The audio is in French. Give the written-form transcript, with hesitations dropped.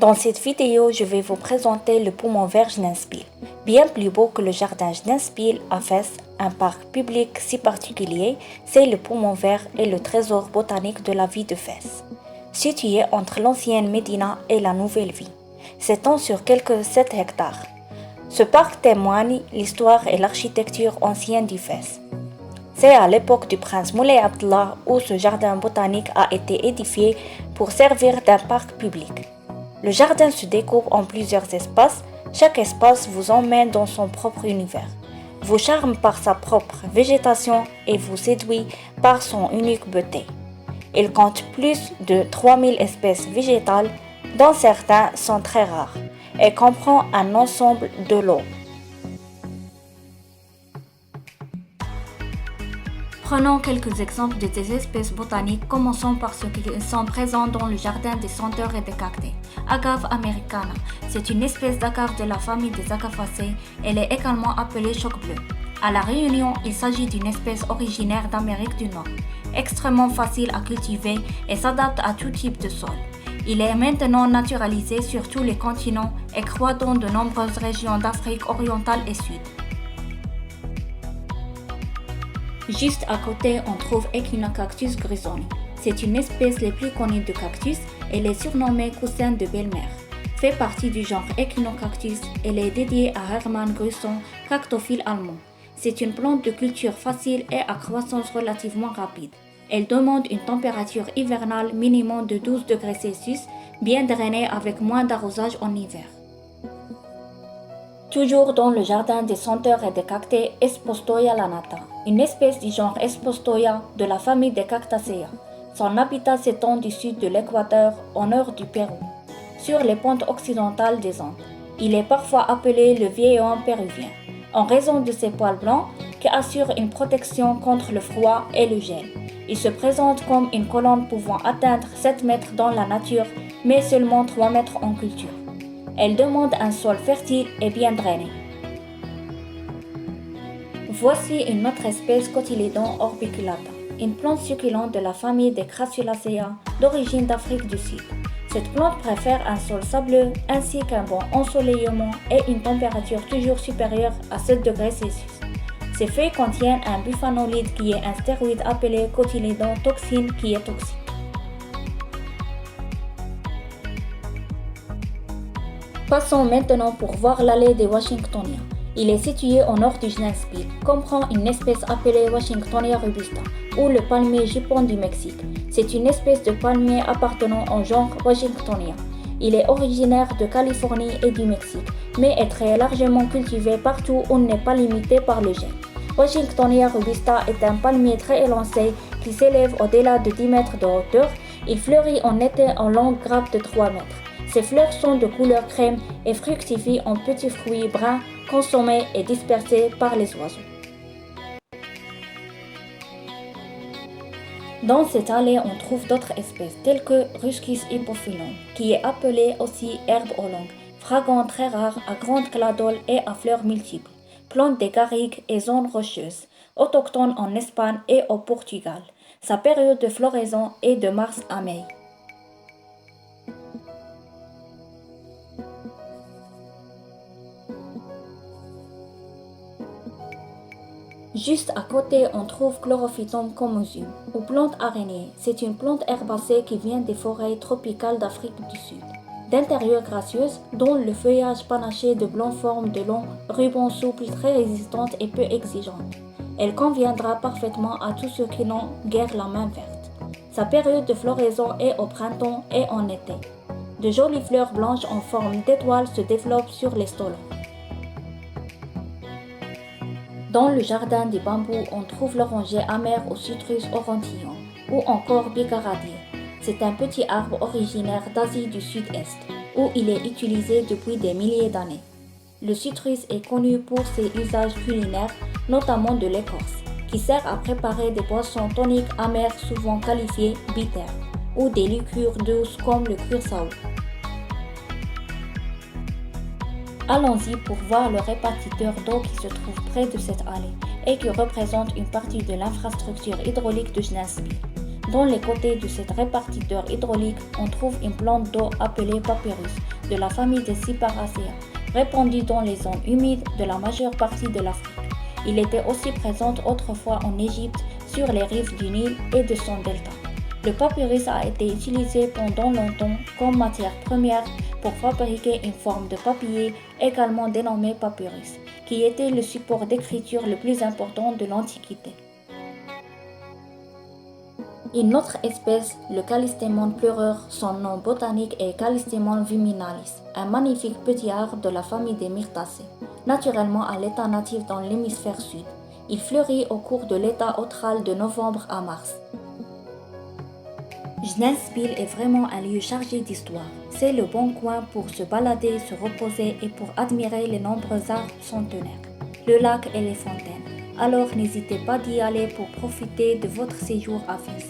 Dans cette vidéo, je vais vous présenter le poumon vert Jnanspil. Bien plus beau que le jardin Jnanspil à Fès, un parc public si particulier, c'est le poumon vert et le trésor botanique de la ville de Fès. Situé entre l'ancienne Médina et la nouvelle ville, s'étend sur quelques 7 hectares. Ce parc témoigne l'histoire et l'architecture ancienne du Fès. C'est à l'époque du prince Moulay Abdallah où ce jardin botanique a été édifié pour servir d'un parc public. Le jardin se découpe en plusieurs espaces, chaque espace vous emmène dans son propre univers, vous charme par sa propre végétation et vous séduit par son unique beauté. Il compte plus de 3000 espèces végétales, dont certains sont très rares, et comprend un ensemble de lots. Prenons quelques exemples de ces espèces botaniques, commençons par ceux qui sont présents dans le jardin des senteurs et des cactés. Agave americana, c'est une espèce d'agave de la famille des agavacées. Elle est également appelée choc bleu. À La Réunion, il s'agit d'une espèce originaire d'Amérique du Nord, extrêmement facile à cultiver et s'adapte à tout type de sol. Il est maintenant naturalisé sur tous les continents et croît dans de nombreuses régions d'Afrique orientale et sud. Juste à côté, on trouve Echinocactus grisoni. C'est une espèce les plus connue de cactus. Elle est surnommée coussin de belle-mère. Fait partie du genre Echinocactus, elle est dédiée à Hermann Gruson, cactophile allemand. C'est une plante de culture facile et à croissance relativement rapide. Elle demande une température hivernale minimum de 12 degrés Celsius, bien drainée avec moins d'arrosage en hiver. Toujours dans le jardin des senteurs et des cactés, Espostoia lanata, une espèce du genre Espostoia de la famille des Cactaceae. Son habitat s'étend du sud de l'équateur au nord du Pérou, sur les pentes occidentales des Andes. Il est parfois appelé le vieil homme péruvien, en raison de ses poils blancs qui assurent une protection contre le froid et le gel. Il se présente comme une colonne pouvant atteindre 7 mètres dans la nature, mais seulement 3 mètres en culture. Elle demande un sol fertile et bien drainé. Voici une autre espèce Cotylédon orbiculata, une plante succulente de la famille des Crassulaceae d'origine d'Afrique du Sud. Cette plante préfère un sol sableux ainsi qu'un bon ensoleillement et une température toujours supérieure à 7 degrés Celsius. Ces feuilles contiennent un buffanolide qui est un stéroïde appelé cotylédon toxine qui est toxique. Passons maintenant pour voir l'allée des Washingtoniens. Il est situé au nord du Jnanspil, comprend une espèce appelée Washingtonia robusta, ou le palmier jupon du Mexique. C'est une espèce de palmier appartenant au genre Washingtonia. Il est originaire de Californie et du Mexique, mais est très largement cultivé partout où n'est pas limité par le gel. Washingtonia robusta est un palmier très élancé qui s'élève au-delà de 10 mètres de hauteur. Il fleurit en été en longues grappes de 3 mètres. Ses fleurs sont de couleur crème et fructifient en petits fruits bruns consommés et dispersés par les oiseaux. Dans cette allée, on trouve d'autres espèces telles que Ruscus hypophyllum, qui est appelée aussi herbe oolong, fragant très rare à grande cladole et à fleurs multiples, plante des garrigues et zones rocheuses, autochtone en Espagne et au Portugal. Sa période de floraison est de mars à mai. Juste à côté, on trouve Chlorophytum comosum, ou plante araignée. C'est une plante herbacée qui vient des forêts tropicales d'Afrique du Sud. D'intérieur gracieuse, dont le feuillage panaché de blanc forme de longs rubans souples très résistantes et peu exigeantes. Elle conviendra parfaitement à tous ceux qui n'ont guère la main verte. Sa période de floraison est au printemps et en été. De jolies fleurs blanches en forme d'étoiles se développent sur les stolons. Dans le jardin des bambous, on trouve l'oranger amer au citrus orontium, ou encore bigaradier. C'est un petit arbre originaire d'Asie du Sud-Est, où il est utilisé depuis des milliers d'années. Le citrus est connu pour ses usages culinaires, notamment de l'écorce, qui sert à préparer des boissons toniques amères souvent qualifiées bitters, ou des liqueurs douces comme le curaçao. Allons-y pour voir le répartiteur d'eau qui se trouve près de cette allée et qui représente une partie de l'infrastructure hydraulique de Jnanspil. Dans les côtés de cet répartiteur hydraulique, on trouve une plante d'eau appelée papyrus, de la famille des Cyperaceae, répandue dans les zones humides de la majeure partie de l'Afrique. Il était aussi présent autrefois en Égypte, sur les rives du Nil et de son delta. Le papyrus a été utilisé pendant longtemps comme matière première pour fabriquer une forme de papier également dénommée papyrus, qui était le support d'écriture le plus important de l'Antiquité. Une autre espèce, le Callistemon pleureur, son nom botanique est Callistemon viminalis, un magnifique petit arbre de la famille des Myrtacées, naturellement à l'état natif dans l'hémisphère sud. Il fleurit au cours de l'état austral de novembre à mars. Jnespil est vraiment un lieu chargé d'histoire. C'est le bon coin pour se balader, se reposer et pour admirer les nombreux arbres centenaires, le lac et les fontaines. Alors n'hésitez pas d'y aller pour profiter de votre séjour à Fès.